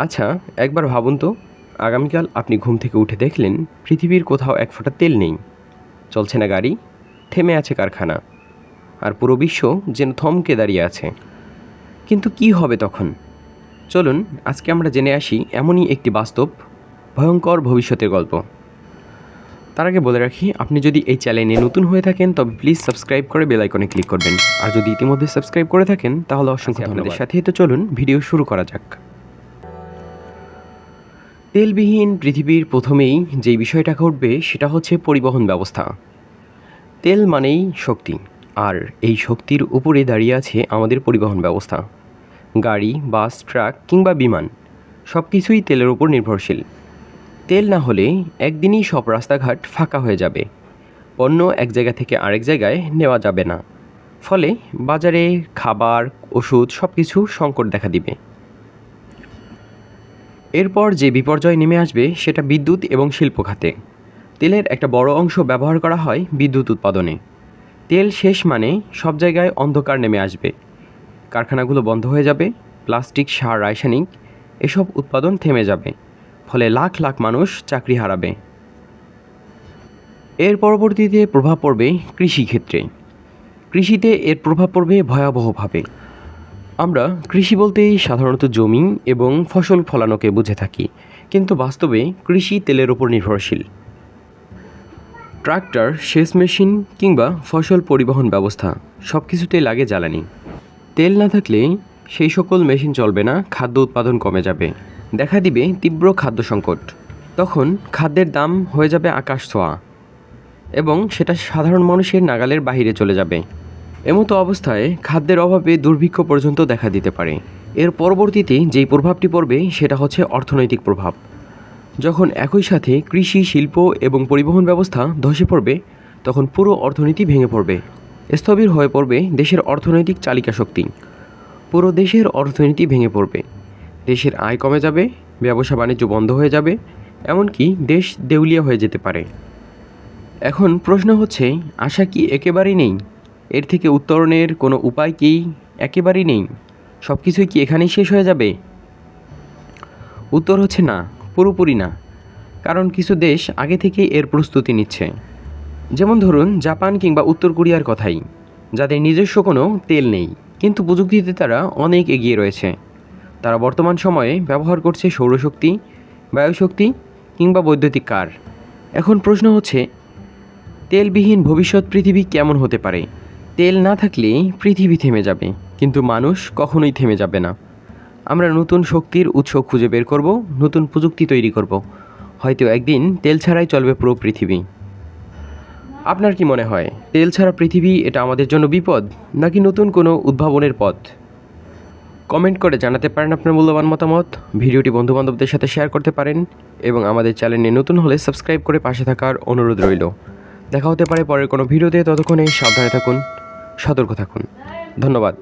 আচ্ছা, একবার ভাবুন তো, আগামীকাল আপনি ঘুম থেকে উঠে দেখলেন পৃথিবীর কোথাও এক ফোঁটা তেল নেই, চলছে না গাড়ি, থেমে আছে কারখানা, আর পুরো বিশ্ব যেন থমকে দাঁড়িয়ে আছে। কিন্তু কি হবে তখন? চলুন আজকে আমরা জেনে আসি এমনই একটি বাস্তব, ভয়ঙ্কর ভবিষ্যতের গল্প। তার আগে বলে রাখি, আপনি যদি এই চ্যানেলে নতুন হয়ে থাকেন তবে প্লিজ সাবস্ক্রাইব করে বেল আইকনে ক্লিক করবেন, আর যদি ইতিমধ্যে সাবস্ক্রাইব করে থাকেন তাহলে অসংখ্য ধন্যবাদ। আপনাদের সাথেই তো চলুন ভিডিও শুরু করা যাক। তেলবিহীন পৃথিবীর প্রথমেই যেই বিষয়টা ঘটবে সেটা হচ্ছে পরিবহন ব্যবস্থা। তেল মানেই শক্তি, আর এই শক্তির উপরে দাঁড়িয়ে আছে আমাদের পরিবহন ব্যবস্থা। গাড়ি, বাস, ট্রাক কিংবা বিমান সব কিছুই তেলের উপর নির্ভরশীল। তেল না হলে একদিনই সব রাস্তাঘাট ফাঁকা হয়ে যাবে, পণ্য এক জায়গা থেকে আরেক জায়গায় নেওয়া যাবে না, ফলে বাজারে খাবার, ওষুধ সব কিছু সংকট দেখা দিবে। এরপর যে বিপর্যয় নেমে আসবে সেটা বিদ্যুৎ এবং শিল্প খাতে। তেলের একটা বড় অংশ ব্যবহার করা হয় বিদ্যুৎ উৎপাদনে। তেল শেষ মানে সব জায়গায় অন্ধকার নেমে আসবে, কারখানাগুলো বন্ধ হয়ে যাবে, প্লাস্টিক, সার, রাসায়নিক এসব উৎপাদন থেমে যাবে, ফলে লাখ লাখ মানুষ চাকরি হারাবে। এর পরবর্তীতে প্রভাব পড়বে কৃষিক্ষেত্রে। কৃষিতে এর প্রভাব পড়বে ভয়াবহভাবে। আমরা কৃষি বলতেই সাধারণত জমি এবং ফসল ফলানোকে বুঝে থাকি, কিন্তু বাস্তবে কৃষি তেলের ওপর নির্ভরশীল। ট্রাক্টর, সেচ মেশিন কিংবা ফসল পরিবহন ব্যবস্থা সব কিছুতেই লাগে জ্বালানি। তেল না থাকলে সেই সকল মেশিন চলবে না, খাদ্য উৎপাদন কমে যাবে, দেখা দিবে তীব্র খাদ্য সংকট। তখন খাদ্যের দাম হয়ে যাবে আকাশ ছোঁয়া, এবং সেটা সাধারণ মানুষের নাগালের বাইরে চলে যাবে। এমতো অবস্থায় খাদ্যের অভাবে দুর্ভিক্ষ পর্যন্ত দেখা দিতে পারে। এর পরবর্তীতে যেই প্রভাবটি পড়বে সেটা হচ্ছে অর্থনৈতিক প্রভাব। যখন একই সাথে কৃষি, শিল্প এবং পরিবহন ব্যবস্থা ধসে পড়বে, তখন পুরো অর্থনীতি ভেঙে পড়বে, স্থবির হয়ে পড়বে দেশের অর্থনৈতিক চালিকা শক্তি। পুরো দেশের অর্থনীতি ভেঙে পড়বে, দেশের আয় কমে যাবে, ব্যবসা বাণিজ্য বন্ধ হয়ে যাবে, এমনকি দেশ দেউলিয়া হয়ে যেতে পারে। এখন প্রশ্ন হচ্ছে, আশা কি একেবারেই নেই? এর থেকে উত্তরণের কোনো উপায় কি একেবারেই নেই? সব কিছুই কি এখানেই শেষ হয়ে যাবে? উত্তর হচ্ছে না, পুরোপুরি না। কারণ কিছু দেশ আগে থেকেই এর প্রস্তুতি নিচ্ছে। যেমন ধরুন জাপান কিংবা উত্তর কোরিয়ার কথাই, যাদের নিজস্ব কোনো তেল নেই, কিন্তু প্রযুক্তিতে তারা অনেক এগিয়ে রয়েছে। তারা বর্তমান সময়ে ব্যবহার করছে সৌরশক্তি, বায়ুশক্তি কিংবা বৈদ্যুতিক কার। এখন প্রশ্ন হচ্ছে, তেলবিহীন ভবিষ্যৎ পৃথিবী কেমন হতে পারে? তেল না থাকলে পৃথিবী থেমে যাবে, কিন্তু মানুষ কখনোই থেমে যাবে না। আমরা নতুন শক্তির উৎস খুঁজে বের করব, নতুন প্রযুক্তি তৈরি করব। হয়তো একদিন তেল ছাড়াই চলবে পুরো পৃথিবী। আপনার কি মনে হয়, তেল ছাড়া পৃথিবী এটা আমাদের জন্য বিপদ, নাকি নতুন কোনো উদ্ভাবনের পথ? কমেন্ট করে জানাতে পারেন আপনার মূল্যবান মতামত। ভিডিওটি বন্ধুবান্ধবদের সাথে শেয়ার করতে পারেন, এবং আমাদের চ্যানেলে নতুন হলে সাবস্ক্রাইব করে পাশে থাকার অনুরোধ রইল। দেখা হতে পারে পরের কোনো ভিডিওতে। ততক্ষণে সাবধানে থাকুন, সতর্ক থাকুন। ধন্যবাদ।